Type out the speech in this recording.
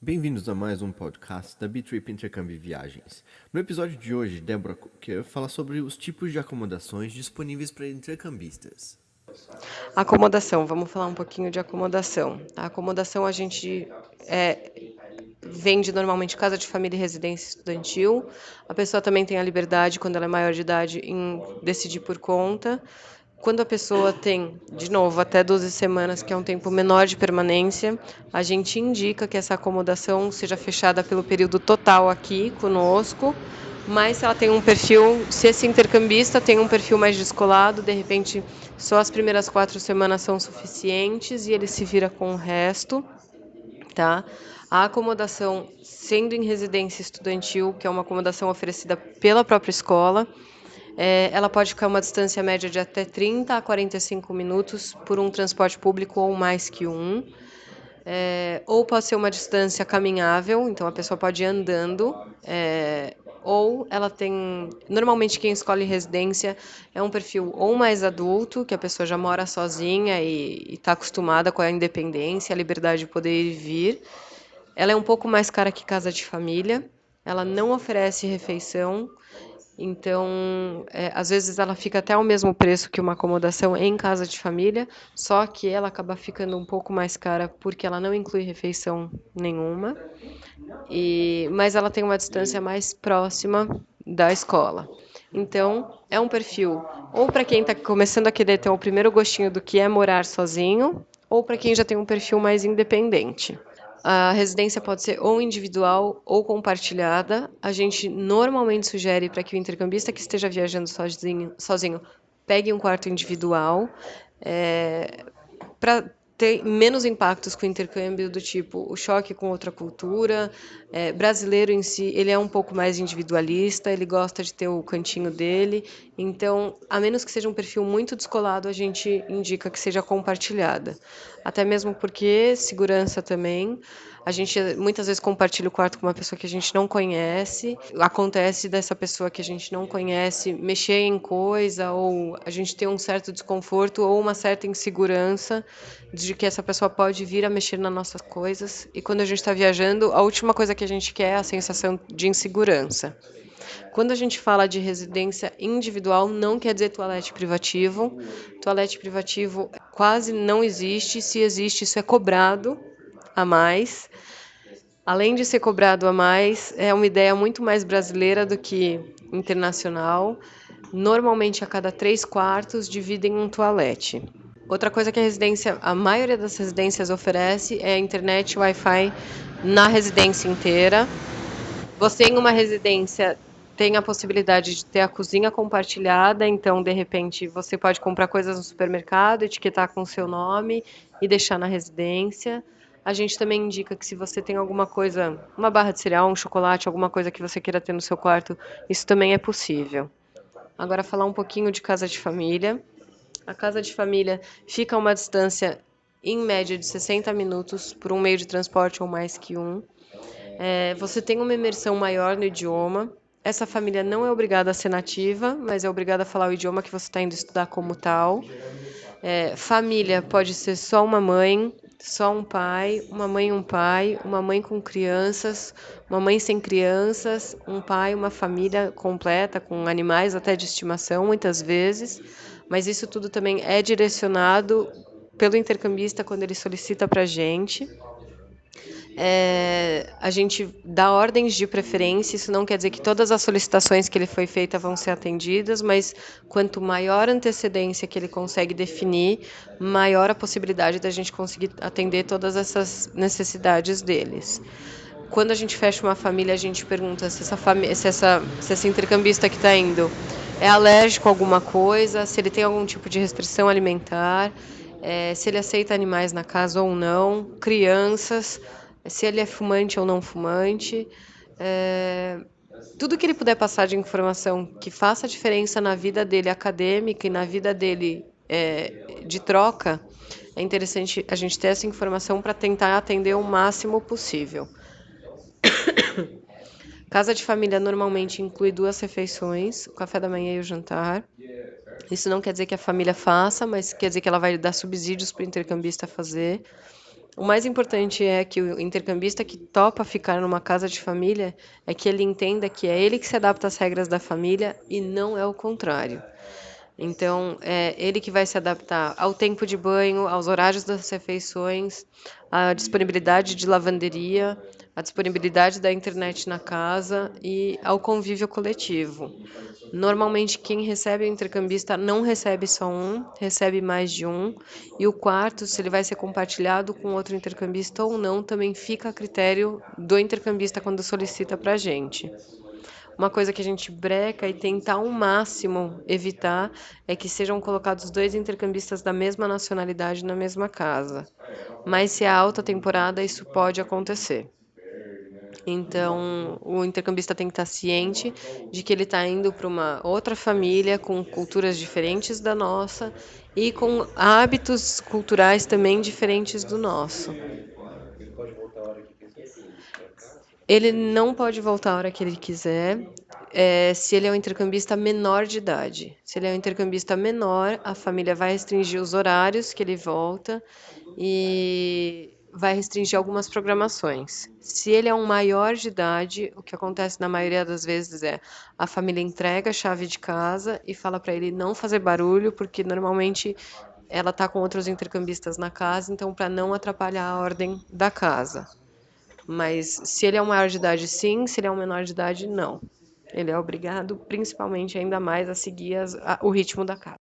Bem-vindos a mais um podcast da B-Trip Intercâmbio e Viagens. No episódio de hoje, Débora quer falar sobre os tipos de acomodações disponíveis para intercambistas. Acomodação, vamos falar um pouquinho de acomodação. A acomodação a gente vende normalmente casa de família e residência estudantil. A pessoa também tem a liberdade, quando ela é maior de idade, em decidir por conta. Quando a pessoa tem, de novo, até 12 semanas, que é um tempo menor de permanência, a gente indica que essa acomodação seja fechada pelo período total aqui conosco. Mas se ela tem um perfil, se esse intercambista tem um perfil mais descolado, de repente só as primeiras 4 semanas são suficientes e ele se vira com o resto, tá? A acomodação, sendo em residência estudantil, que é uma acomodação oferecida pela própria escola, ela pode ficar uma distância média de até 30 a 45 minutos por um transporte público ou mais que um. Ou pode ser uma distância caminhável, então a pessoa pode ir andando, ou ela tem. Normalmente, quem escolhe residência é um perfil ou mais adulto, que a pessoa já mora sozinha e está acostumada com a independência, a liberdade de poder ir e vir. Ela é um pouco mais cara que casa de família, ela não oferece refeição. Então, às vezes ela fica até ao mesmo preço que uma acomodação em casa de família, só que ela acaba ficando um pouco mais cara porque ela não inclui refeição nenhuma, mas ela tem uma distância mais próxima da escola. Então, é um perfil ou para quem está começando a querer ter o primeiro gostinho do que é morar sozinho, ou para quem já tem um perfil mais independente. A residência pode ser ou individual ou compartilhada. A gente normalmente sugere para que o intercambista que esteja viajando sozinho pegue um quarto individual, para ter menos impactos com o intercâmbio do tipo o choque com outra cultura. Brasileiro em si, ele é um pouco mais individualista, ele gosta de ter o cantinho dele. Então, a menos que seja um perfil muito descolado, a gente indica que seja compartilhada. Até mesmo porque segurança também. A gente muitas vezes compartilha o quarto com uma pessoa que a gente não conhece. Acontece dessa pessoa que a gente não conhece mexer em coisa, ou a gente ter um certo desconforto ou uma certa insegurança de que essa pessoa pode vir a mexer nas nossas coisas. E quando a gente está viajando, a última coisa que a gente quer é a sensação de insegurança. Quando a gente fala de residência individual, não quer dizer toalete privativo. Toalete privativo quase não existe. Se existe, isso é cobrado a mais. Além de ser cobrado a mais, é uma ideia muito mais brasileira do que internacional. Normalmente, a cada 3 quartos, dividem um toalete. Outra coisa que a maioria das residências oferece é internet Wi-Fi na residência inteira. Você em uma residência tem a possibilidade de ter a cozinha compartilhada, então de repente você pode comprar coisas no supermercado, etiquetar com o seu nome e deixar na residência. A gente também indica que se você tem alguma coisa, uma barra de cereal, um chocolate, alguma coisa que você queira ter no seu quarto, isso também é possível. Agora falar um pouquinho de casa de família. A casa de família fica a uma distância em média de 60 minutos por um meio de transporte ou mais que um. Você tem uma imersão maior no idioma. Essa família não é obrigada a ser nativa, mas é obrigada a falar o idioma que você está indo estudar como tal. Família pode ser só uma mãe, só um pai, uma mãe e um pai, uma mãe com crianças, uma mãe sem crianças, um pai, uma família completa, com animais até de estimação, muitas vezes. Mas isso tudo também é direcionado pelo intercambista quando ele solicita para a gente. A gente dá ordens de preferência, isso não quer dizer que todas as solicitações que ele foi feita vão ser atendidas, mas quanto maior a antecedência que ele consegue definir, maior a possibilidade da gente conseguir atender todas essas necessidades deles. Quando a gente fecha uma família, a gente pergunta se esse intercambista que está indo é alérgico a alguma coisa, se ele tem algum tipo de restrição alimentar, se ele aceita animais na casa ou não, crianças, se ele é fumante ou não fumante. Tudo que ele puder passar de informação que faça diferença na vida dele acadêmica e na vida dele de troca, é interessante a gente ter essa informação para tentar atender o máximo possível. Casa de família normalmente inclui 2 refeições, o café da manhã e o jantar. Isso não quer dizer que a família faça, mas quer dizer que ela vai dar subsídios para o intercambista fazer. O mais importante é que o intercambista que topa ficar numa casa de família é que ele entenda que é ele que se adapta às regras da família e não é o contrário. Então, é ele que vai se adaptar ao tempo de banho, aos horários das refeições, à disponibilidade de lavanderia, à disponibilidade da internet na casa e ao convívio coletivo. Normalmente, quem recebe o intercambista não recebe só um, recebe mais de um, e o quarto, se ele vai ser compartilhado com outro intercambista ou não, também fica a critério do intercambista quando solicita para a gente. Uma coisa que a gente breca e tenta ao máximo evitar é que sejam colocados dois intercambistas da mesma nacionalidade na mesma casa. Mas se é alta temporada, isso pode acontecer. Então, o intercambista tem que estar ciente de que ele está indo para uma outra família com culturas diferentes da nossa e com hábitos culturais também diferentes do nosso. Ele pode voltar a hora que quiser para casa? Ele não pode voltar a hora que ele quiser, se ele é um intercambista menor de idade. Se ele é um intercambista menor, a família vai restringir os horários que ele volta e vai restringir algumas programações. Se ele é um maior de idade, o que acontece na maioria das vezes é a família entrega a chave de casa e fala para ele não fazer barulho, porque normalmente ela está com outros intercambistas na casa, então para não atrapalhar a ordem da casa. Mas se ele é um maior de idade, sim. Se ele é um menor de idade, não. Ele é obrigado, principalmente, ainda mais, a seguir o ritmo da casa.